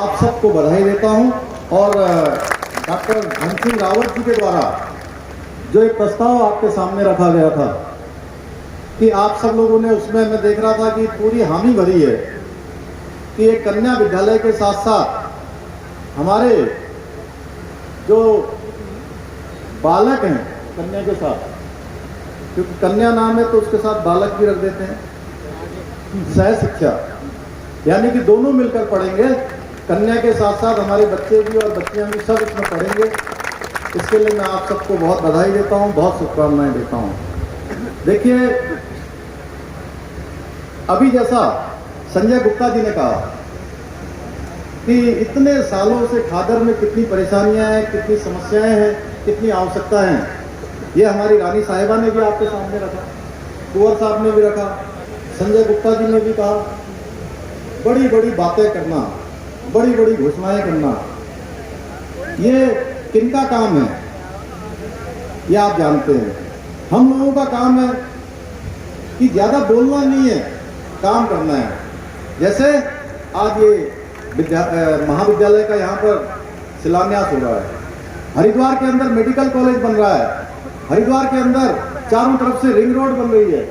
आप सबको बधाई देता हूं और डॉक्टर धन सिंह रावत जी के द्वारा जो एक प्रस्ताव आपके सामने रखा गया था कि आप सब लोगों ने उसमें मैं देख रहा था कि पूरी हामी भरी है कि एक कन्या विद्यालय के साथ साथ हमारे जो बालक हैं कन्या के साथ, क्योंकि कन्या नाम है तो उसके साथ बालक भी रख देते हैं, सह शिक्षा यानी कि दोनों मिलकर पढ़ेंगे। कन्या के साथ साथ हमारे बच्चे भी और बच्चियां भी सब इसमें पढ़ेंगे। इसके लिए मैं आप सबको बहुत बधाई देता हूं, बहुत शुभकामनाएं देता हूं। देखिए, अभी जैसा संजय गुप्ता जी ने कहा कि इतने सालों से खादर में कितनी परेशानियां हैं, कितनी समस्याएं हैं, कितनी आवश्यकता है, ये हमारी रानी साहिबा ने भी आपके सामने रखा, कुंवर साहब ने भी रखा, संजय गुप्ता जी ने भी कहा। बड़ी बड़ी बातें करना, बड़ी बड़ी घोषणाएं करना, ये किनका काम है ये आप जानते हैं। हम लोगों का काम है कि ज्यादा बोलना नहीं है, काम करना है। जैसे आज ये महाविद्यालय का यहाँ पर शिलान्यास हो रहा है, हरिद्वार के अंदर मेडिकल कॉलेज बन रहा है, हरिद्वार के अंदर चारों तरफ से रिंग रोड बन रही है,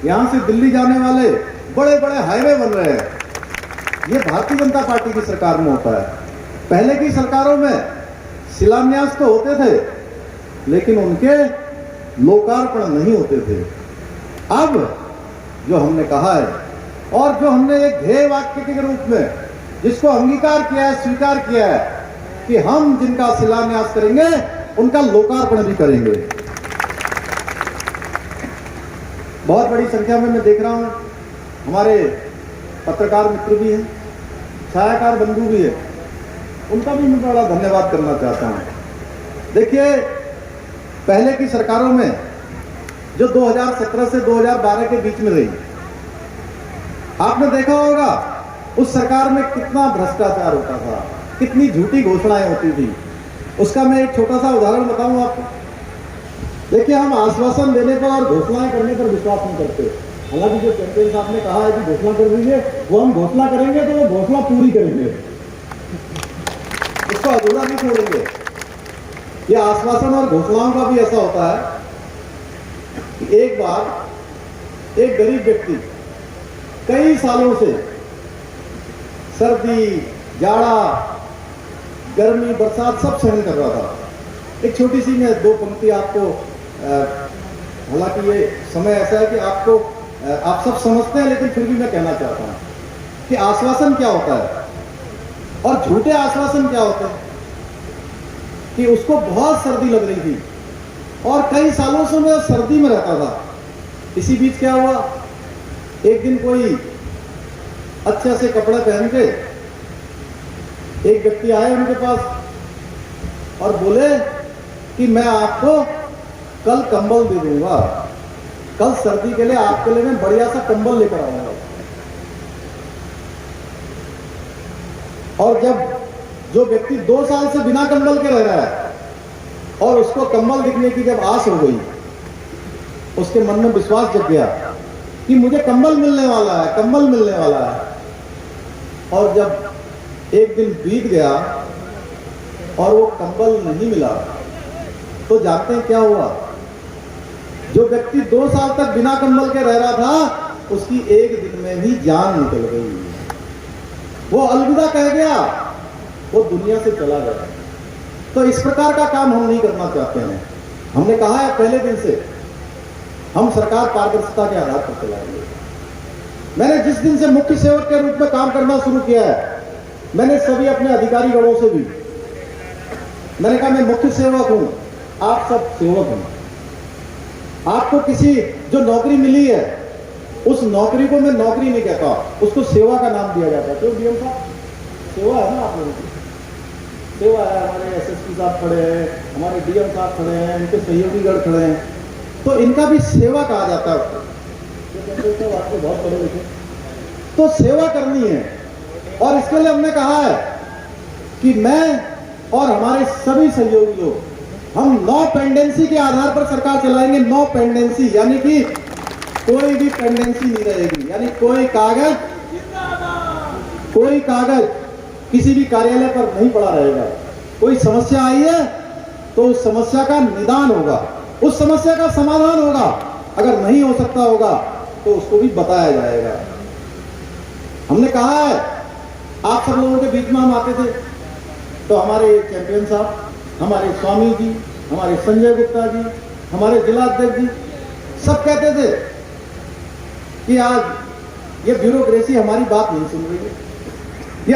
यहाँ से दिल्ली जाने वाले बड़े बड़े हाईवे बन रहे हैं। ये भारतीय जनता पार्टी की सरकार में होता है। पहले की सरकारों में शिलान्यास तो होते थे लेकिन उनके लोकार्पण नहीं होते थे। अब जो हमने कहा है और जो हमने एक ध्येय वाक्य के रूप में जिसको अंगीकार किया है, स्वीकार किया है कि हम जिनका शिलान्यास करेंगे उनका लोकार्पण भी करेंगे। बहुत बड़ी संख्या में मैं देख रहा हूं हमारे पत्रकार मित्र भी हैं, छायाकार बंधु भी है, उनका भी मैं बड़ा धन्यवाद करना चाहता हूं। देखिए, पहले की सरकारों में जो 2017 से 2012 के बीच में रही, आपने देखा होगा उस सरकार में कितना भ्रष्टाचार होता था, कितनी झूठी घोषणाएं होती थी। उसका मैं एक छोटा सा उदाहरण बताऊं आपको। देखिए, हम आश्वासन देने पर और घोषणाएं करने पर विश्वास नहीं करते। हालांकि जो कैंपेन साहब ने कहा है कि घोषणा कर दीजिए, वो हम घोषणा करेंगे तो वो घोषणा पूरी करेंगे, उसको अधूरा नहीं छोड़ेंगे। ये आश्वासन और घोषणाओं का भी ऐसा होता है कि एक बार एक गरीब व्यक्ति कई सालों से सर्दी, जाड़ा, गर्मी, बरसात सब सहन कर रहा था। एक छोटी सी मैं दो पंक्ति आपको, हालांकि ये समय ऐसा है कि आपको आप सब समझते हैं लेकिन फिर भी मैं कहना चाहता हूं कि आश्वासन क्या होता है और झूठे आश्वासन क्या होते हैं। कि उसको बहुत सर्दी लग रही थी और कई सालों से मैं सर्दी में रहता था। इसी बीच क्या हुआ, एक दिन कोई अच्छे से कपड़े पहन के एक व्यक्ति आए उनके पास और बोले कि मैं आपको कल कंबल दे दूंगा, कल सर्दी के लिए आपके लिए मैं बढ़िया सा कंबल लेकर आऊंगा। और जब जो व्यक्ति 2 साल से बिना कंबल के रह रहा है और उसको कंबल दिखने की जब आस हो गई, उसके मन में विश्वास जग गया कि मुझे कंबल मिलने वाला है, कंबल मिलने वाला है। और जब एक दिन बीत गया और वो कंबल नहीं मिला तो जानते हैं क्या हुआ, जो व्यक्ति 2 साल तक बिना कंबल के रह रहा था उसकी एक दिन में ही जान निकल गई, वो अलविदा कह गया, वो दुनिया से चला गया। तो इस प्रकार का काम हम नहीं करना चाहते हैं। हमने कहा है पहले दिन से हम सरकार पारदर्शिता के आधार पर चलाएंगे। मैंने जिस दिन से मुख्य सेवक के रूप में काम करना शुरू किया है, मैंने सभी अपने अधिकारी गणों से भी मैंने कहा मैं मुख्य सेवक हूं, आप सब सेवक हैं। आपको किसी जो नौकरी मिली है उस नौकरी को मैं नौकरी नहीं कहता, उसको सेवा का नाम दिया जाता है। क्यों डीएम साहब, सेवा है ना आप लोगों की, सेवा है। हमारे एसएसपी साहब खड़े हैं, हमारे डीएम साहब खड़े हैं, इनके सहयोगीगण खड़े हैं, तो इनका भी सेवा कहा जाता है उसको। आपको बहुत पढ़े लिखे, तो सेवा करनी है। और इसके लिए हमने कहा है कि मैं और हमारे सभी सहयोगी लोग हम नो पेंडेंसी के आधार पर सरकार चलाएंगे। नो पेंडेंसी यानी कि कोई भी पेंडेंसी नहीं रहेगी, यानी कोई कागज किसी भी कार्यालय पर नहीं पड़ा रहेगा। कोई समस्या आई है तो उस समस्या का निदान होगा, उस समस्या का समाधान होगा। अगर नहीं हो सकता होगा तो उसको भी बताया जाएगा। हमने कहा है, आप सब लोगों के बीच में हम आते थे तो हमारे चैंपियन साहब, हमारे स्वामी जी, हमारे संजय गुप्ता जी, हमारे जिला अध्यक्ष जी सब कहते थे कि आज ये ब्यूरोक्रेसी हमारी बात नहीं सुन रही है, ये